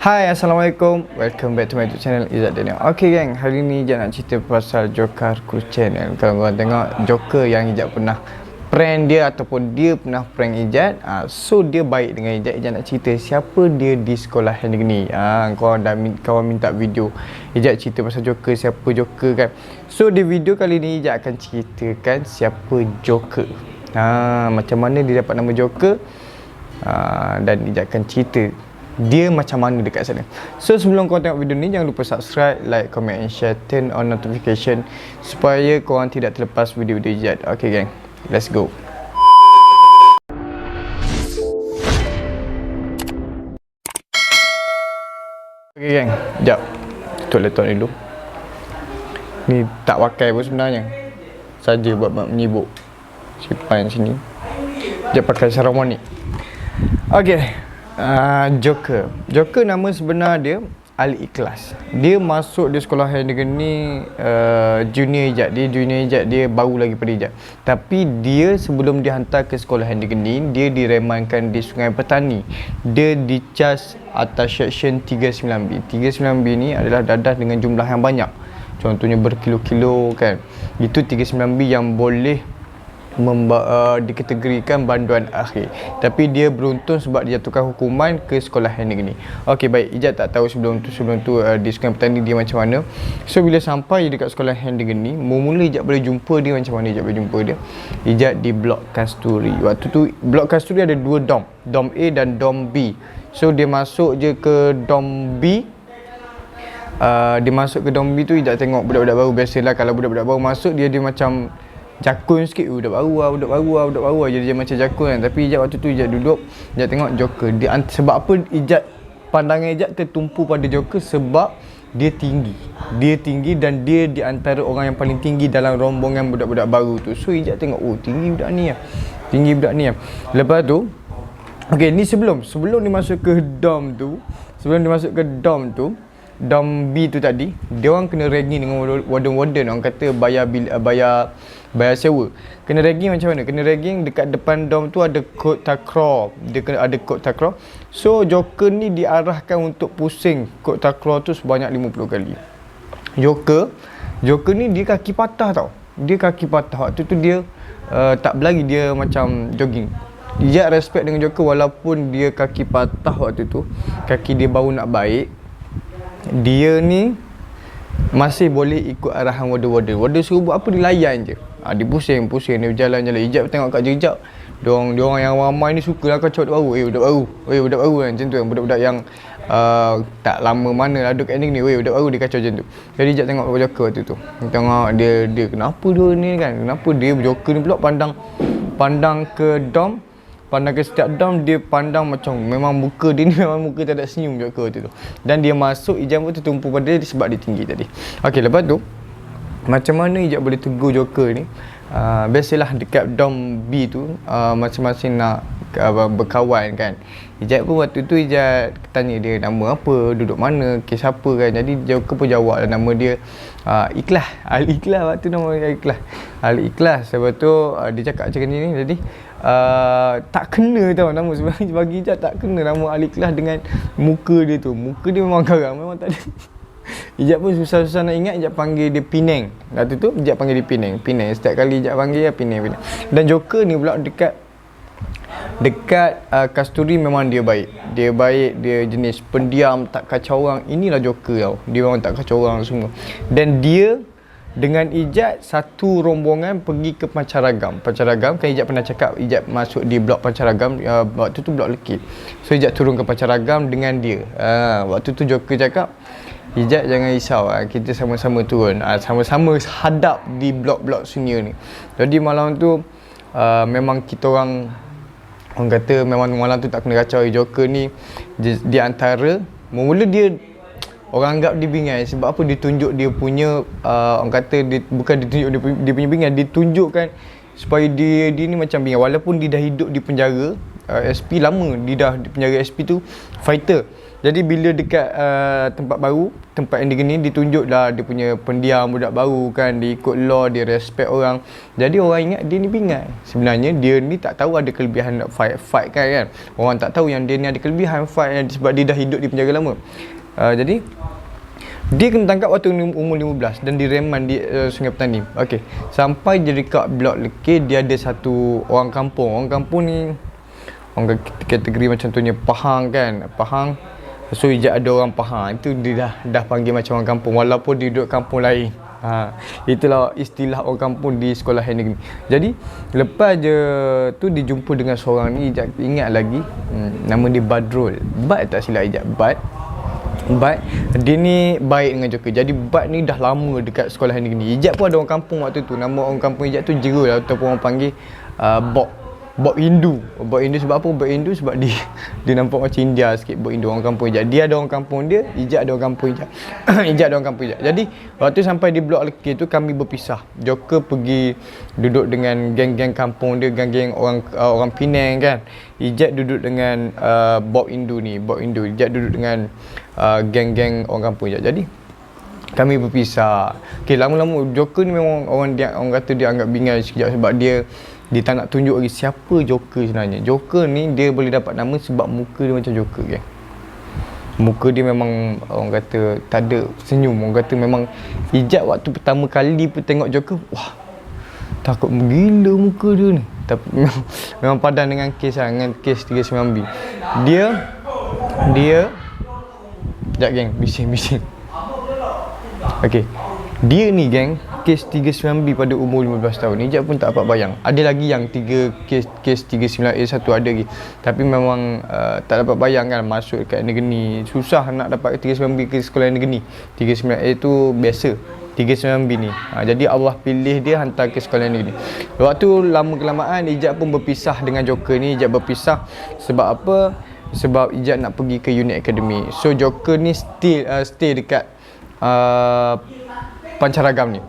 Hai, Assalamualaikum. Welcome back to my YouTube channel, Izzat Daniel. Okay gang, hari ni Ijat nak cerita pasal Joker Crew Channel. Kalau korang tengok Joker yang Ijat pernah prank dia ataupun dia pernah prank Ijat, so dia baik dengan Ijat. Ijat nak cerita siapa dia di sekolah ni. Kawan minta video Ijat cerita pasal Joker, siapa Joker kan. So di video kali ni Ijat akan ceritakan siapa Joker. Macam mana dia dapat nama Joker, dan Ijat akan cerita dia macam mana dekat sana. So sebelum korang tengok video ni, jangan lupa subscribe, like, comment and share, turn on notification supaya korang tidak terlepas video-video Ijat. Okay gang, let's go. Okay gang, sekejap tutup laptop ni dulu. Ni tak pakai pun sebenarnya, saja buat menyibuk. Simpan sini. Sekejap pakai Sarawak. Okay. Joker nama sebenar dia Ali Ikhlas. Dia masuk di sekolah Handegger ni junior Ijat. Dia junior Ijat, dia baru lagi pada Ijat. Tapi dia sebelum dihantar ke sekolah Handegger ni, dia diremankan di Sungai Petani. Dia dicas atas section 39B. 39B ni adalah dadah dengan jumlah yang banyak. Contohnya berkilo-kilo kan. Itu 39B yang boleh dikategorikan banduan akhir. Tapi dia beruntung sebab dia jatuhkan hukuman ke sekolah Handegger ni. Okey baik, Ijat tak tahu sebelum tu di Sungai Petani dia macam mana. So bila sampai dekat sekolah Handegger ni, mula Ijat boleh jumpa dia macam mana Ijat boleh jumpa dia. Ijat di Blok Kasturi. Waktu tu Blok Kasturi ada dua dom, dom A dan dom B. So dia masuk je ke dom B. Dia masuk ke dom B tu, Ijat tengok budak-budak baru. Biasalah kalau budak-budak baru masuk, dia macam jakun sikit, budak baru jadi dia macam jakun kan. Tapi Ijat waktu tu Ijat duduk, Ijat tengok Joker. Sebab apa pandangan Ijat tertumpu pada Joker? Sebab dia tinggi dan dia di antara orang yang paling tinggi dalam rombongan budak-budak baru tu. So Ijat tengok, oh tinggi budak ni. Lepas tu okey, ni sebelum dia masuk ke dom tu, dom B tu tadi, dia orang kena ragging dengan warden. Orang kata bayar sewa. Kena ragging macam mana? Kena ragging dekat depan dom tu ada kod takraw. Dia kena ada kod takraw. So Joker ni diarahkan untuk pusing kod takraw tu sebanyak 50 kali. Joker ni dia kaki patah tau. Waktu tu dia tak berlari, dia macam jogging. Dia respect dengan Joker walaupun dia kaki patah waktu tu. Kaki dia baru nak baik. Dia ni masih boleh ikut arahan warden. Warden suruh buat apa, dia layan je. Dia pusing, dia berjalan-jalan. Ijat tengok kat jejak. Diorang yang ramai ni sukalah kacau budak baru kan. Macam tu kan, budak-budak yang tak lama mana lah duduk kat ni. Budak baru dia kacau macam tu. Jadi Ijat tengok Joker waktu tu. Tengok dia kenapa dia ni kan. Kenapa dia Joker ni pula pandang ke dom. Pandang ke setiap dom, dia pandang macam memang muka dia ni memang muka tak ada senyum Joker waktu tu. Dan dia masuk, Ijat pun tertumpu pada dia sebab dia tinggi tadi. Okey, lepas tu macam mana Ijat boleh tegur Joker ni? Biasalah dekat dom B tu masing-masing nak berkawan kan. Ijat pun waktu tu Ijat tanya dia nama apa, duduk mana, kes apa kan. Jadi Joker pun jawab lah nama dia Ikhlas. Ali Ikhlas, waktu nama dia Ikhlas. Ali Ikhlas. Lepas tu dia cakap macam ni. Jadi tak kena tau nama sebenarnya. Bagi Ijat tak kena nama Ali Ikhlas dengan muka dia tu. Muka dia memang garang, memang tak ada. Ijat pun susah-susah nak ingat. Ijat panggil dia Penang. Waktu tu Ijat panggil dia Penang. Setiap kali Ijat panggil dia Penang. Dan Joker ni pula dekat Kasturi memang dia baik. Dia jenis pendiam, tak kacau orang. Inilah Joker tau. Dia memang tak kacau orang semua. Dan dia dengan Ijat satu rombongan pergi ke Pancaragam. Kan Ijat pernah cakap Ijat masuk di blok Pancaragam, waktu tu blok Lekit. So Ijat turun ke Pancaragam dengan dia. Waktu tu Joker cakap, Ijat jangan risau, kita sama-sama turun, sama-sama hadap di blok-blok senior ni. Jadi malam tu memang kita orang kata memang malam tu tak kena kacau. Joker ni di antara mula dia orang anggap dia bingai sebab apa, dia tunjuk dia punya orang kata bukan ditunjuk dia punya bingai, ditunjukkan supaya dia ni macam bingai walaupun dia dah hidup di penjara SP lama. Dia dah di penjara SP tu fighter. Jadi bila dekat tempat baru, tempat yang dia ditunjuk dah dia punya pendiam budak baru kan, dia ikut law, dia respect orang. Jadi orang ingat dia ni pingai. Sebenarnya dia ni tak tahu ada kelebihan nak fight kan. Orang tak tahu yang dia ni ada kelebihan fight sebab dia dah hidup di penjara lama. Jadi dia kena tangkap waktu umur 15 dan direman di Sungai Petani. Okey. Sampai dia dekat blok Lekir, dia ada satu orang kampung. Orang kampung ni orang kategori macam tu nya Pahang kan. Pahang. So ijak ada orang Pahang. Itu dia dah panggil macam orang kampung walaupun dia duduk kampung lain. Itulah istilah orang kampung di sekolah negeri. Jadi lepas je tu dijumpa dengan seorang ni, ijak ingat lagi. Nama dia Badrul. Bad tak silap ijak. Bad dia ni baik dengan Joker. Jadi Bad ni dah lama dekat sekolah negeri. Ijat pun ada orang kampung waktu tu. Nama orang kampung Ijat tu Jero lah, ataupun orang panggil Bob Hindu. Bob Hindu sebab apa? Bob Hindu sebab dia nampak macam India sikit. Bob Hindu orang kampung Ijat. Dia ada orang kampung dia, Ijat ada orang kampung Ijat. Ijat ada orang kampung Ijat. Jadi waktu sampai di blok Lekir tu kami berpisah. Joker pergi duduk dengan geng-geng kampung dia, geng-geng orang Penang kan. Ijat duduk dengan Bob Hindu ni, Bob Hindu. Ijat duduk dengan geng-geng orang kampung Ijat. Jadi kami berpisah. Okey, lama-lama Joker ni memang orang kata dia anggap bingai sekejap sebab dia tak nak tunjuk lagi siapa Joker sebenarnya. Joker ni dia boleh dapat nama sebab muka dia macam Joker kan. Muka dia memang orang kata tak ada senyum. Orang kata memang Ijat waktu pertama kali pun tengok Joker, wah, takut gila muka dia ni. Tapi memang padan dengan kes lah, dengan kes 39B. Dia sekejap geng, bising. Okey. Dia ni geng, kes 39B pada umur 15 tahun. Ijat pun tak dapat bayang. Ada lagi yang kes 39A satu ada lagi. Tapi memang tak dapat bayang kan masuk kat negeri. Susah nak dapat 39B ke sekolah negeri. 39A tu biasa. 39B ni. Jadi Allah pilih dia hantar ke sekolah negeri. Waktu lama kelamaan Ijat pun berpisah dengan Joker ni. Ijat berpisah sebab apa? Sebab Ijat nak pergi ke Unit Academy. So Joker ni stay dekat Pancaragam ni.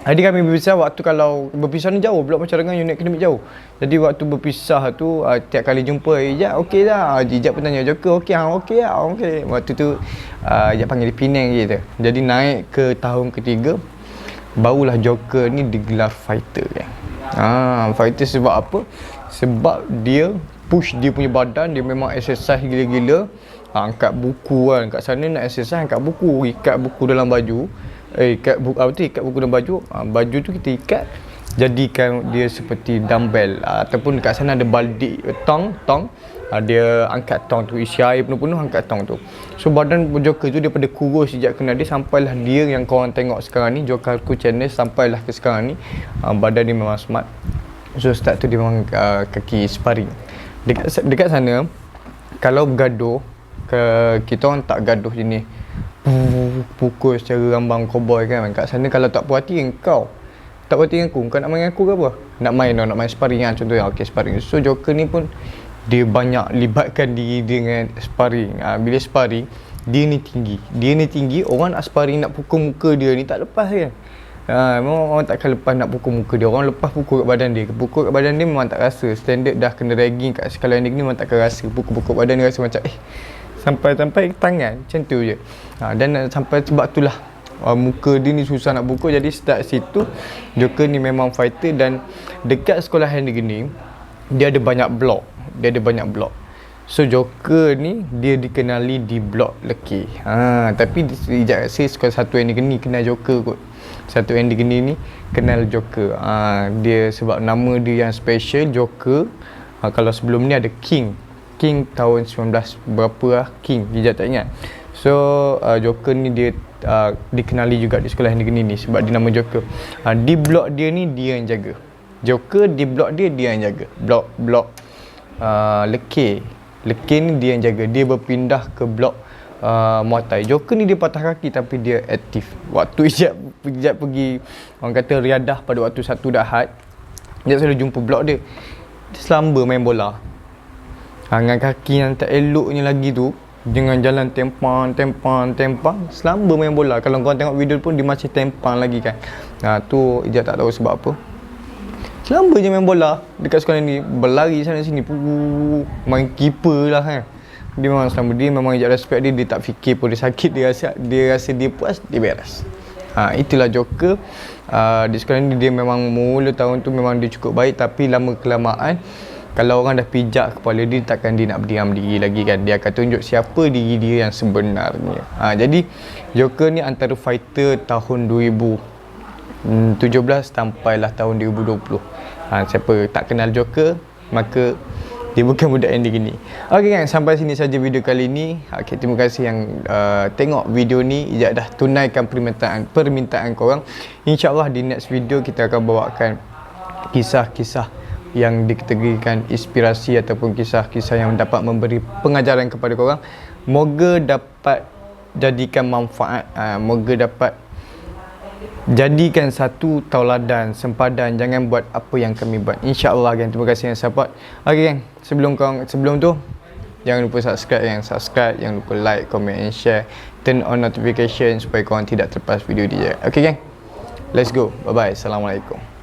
Jadi kami berpisah waktu kalau berpisah ni jauh, blok Pancaragam Unit Akademik jauh. Jadi waktu berpisah tu tiap kali jumpa Ijat okey dah. Ijat pun tanya Joker okey lah. Waktu tu Ijat panggil dia Penang je tu. Jadi naik ke tahun ketiga barulah Joker ni digelar fighter kan. Fighter sebab apa? Sebab dia push dia punya badan, dia memang exercise gila-gila. Angkat buku kan, kat sana nak exercise angkat buku, ikat buku dalam baju. Ikat buku dalam baju. Baju tu kita ikat jadikan dia seperti dumbbell, ataupun kat sana ada baldi tong. Dia angkat tong tu, isi air penuh-penuh, angkat tong tu. So badan Joker tu daripada kurus sejak kenal dia sampailah dia yang korang tengok sekarang ni, Jokerku channel, sampailah ke sekarang ni. Badan dia memang smart. So start tu dia memang kaki sparring. Dekat sana kalau bergaduh, kita orang tak gaduh jenis pukul secara rambang cowboy kan. Kat sana kalau tak puas hati kau, tak puas hati dengan aku, kau nak main dengan aku ke apa? Nak main sparring kan contohnya. Okey, sparring. So Joker ni pun dia banyak libatkan diri dengan sparring. Bila sparring dia ni tinggi, orang nak sparring nak pukul muka dia ni tak lepas kan. Memang orang takkan lepas nak pukul muka dia. Orang lepas pukul kat badan dia. Pukul kat badan dia memang tak rasa. Standard dah kena ragging kat sekolah ni memang takkan rasa. Pukul badan dia rasa macam sampai tangan macam tu je. Dan sampai sebab itulah muka dia ni susah nak pukul. Jadi start situ Joker ni memang fighter. Dan dekat sekolah negeri ni dia ada banyak blok. So Joker ni dia dikenali di blok Lekir. Tapi Ijat rasa sekolah satu negeri ni kenal Joker kot. Satu negeri ni kenal Joker. Dia sebab nama dia yang special Joker. Kalau sebelum ni ada King tahun 19 berapa lah, King Ijat tak ingat. So Joker ni dia dikenali juga di sekolah negeri ni sebab dia nama Joker. Di blok dia ni dia yang jaga. Joker di blok dia yang jaga. Blok Lekir ni dia yang jaga. Dia berpindah ke blok Muay Thai. Joker ni dia patah kaki tapi dia aktif. Waktu Ijat pergi orang kata riadah pada waktu satu Ahad, Ijat selalu jumpa blok dia. Dia selamba main bola. Dengan kaki yang tak eloknya lagi tu, dengan jalan tempang, selamba main bola. Kalau korang tengok video pun dia masih tempang lagi kan. Tu Ijat tak tahu sebab apa. Selamba je main bola dekat sekolah ni, berlari sana sini, main keeper lah kan. Dia memang selama dia memang ejak respect dia tak fikir pun dia sakit, dia rasa dia puas, dia beres. Itulah Joker. Di sekarang ni dia memang mula tahun tu memang dia cukup baik, tapi lama kelamaan kalau orang dah pijak kepala dia, takkan dia nak berdiam diri lagi kan. Dia akan tunjuk siapa diri dia yang sebenarnya. Jadi Joker ni antara fighter tahun 2017 sampailah tahun 2020. Siapa tak kenal Joker, maka dia bukan budak yang begini. Okey kan, sampai sini saja video kali ni. Okey, terima kasih yang tengok video ni. Ijak dah tunaikan permintaan korang. InsyaAllah di next video kita akan bawakan kisah-kisah yang dikategorikan inspirasi ataupun kisah-kisah yang dapat memberi pengajaran kepada korang. Moga dapat jadikan manfaat, moga dapat jadikan satu tauladan, sempadan. Jangan buat apa yang kami buat. InsyaAllah kan. Terima kasih yang support. Okey kan, sebelum tu jangan lupa subscribe, jangan lupa like, comment and share. Turn on notification supaya korang tidak terlepas video dia. Okey kan, let's go. Bye bye. Assalamualaikum.